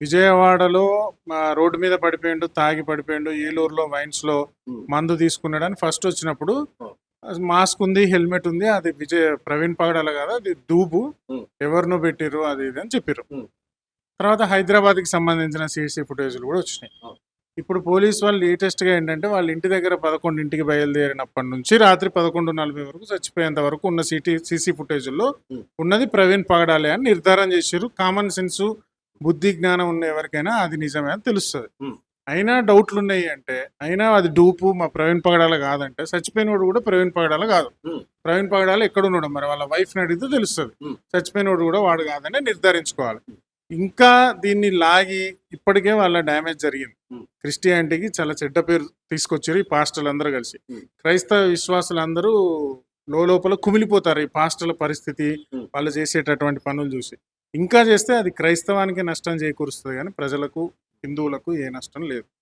విజయవాడలో రోడ్డు మీద పడిపోయిండు, తాగి పడిపోయిండు, ఏలూరులో వైన్స్‌లో హ్మ్. మందు తీసుకున్నాడని ఫస్ట్ వచ్చినప్పుడు ఆ! మాస్క్ ఉంది, హెల్మెట్ ఉంది. అది ప్రవీణ్ పగడాల కాదు, అది డూబు. హ్మ్. ఎవరినో పెట్టిర్రు అది ఇది అని చెప్పిర్రు. హ్మ్. తర్వాత హైదరాబాద్‌కి సంబంధించిన సీసీ ఫుటేజ్‌లు కూడా వచ్చినాయి. ఆ! ఇప్పుడు పోలీస్ వాళ్ళు లేటెస్ట్‌గా ఏంటంటే వాళ్ళ ఇంటి దగ్గర 11కి బయలుదేరినప్పటి నుంచి రాత్రి 11:40 వరకు చచ్చిపోయేంత వరకు ఉన్న సీసీ ఫుటేజ్‌ల్లో హ్మ్. ఉన్నది ప్రవీణ్ పగడాలే అని నిర్ధారణ చేసిర్రు. కామన్ సెన్సు, బుద్ధి జ్ఞానం ఉన్న ఎవరికైనా అది నిజమే అని తెలుస్తది. హ్మ్. అయినా డౌట్లున్నాయి అంటే, అయినా అది డూపు మా ప్రవీణ్ పగడాల కాదంటే, చచ్చిపోయినోడు కూడా ప్రవీణ్ పగడాల కాదు. హ్మ్. ప్రవీణ్ పగడాల ఎక్కడున్నాడో మరి వాళ్ళ వైఫ్‌ని అడిగితే తెలుస్తది. హ్మ్. చచ్చిపోయినోడు కూడా వాడు కాదని నిర్ధారించుకోవాలి. ఇంకా దీన్ని లాగి ఇప్పటికే వాళ్ళ డ్యామేజ్ జరిగింది. హ్మ్. క్రిస్టియానిటీకి చాలా చెడ్డ పేరు తీసుకొచ్చారు ఈ పాస్టర్లందరూ కలిసి. హ్మ్. క్రైస్తవ విశ్వాసులందరూ లోపల కుమిలిపోతారు ఈ పాస్టర్ల పరిస్థితి, హ్మ్. వాళ్ళు చేసేటటువంటి పనులు చూసి. ఇంకా చేస్తే అది క్రైస్తవానికి నష్టం చేకూరుస్తది గానీ ప్రజలకు, హిందువులకు ఏ నష్టం లేదు.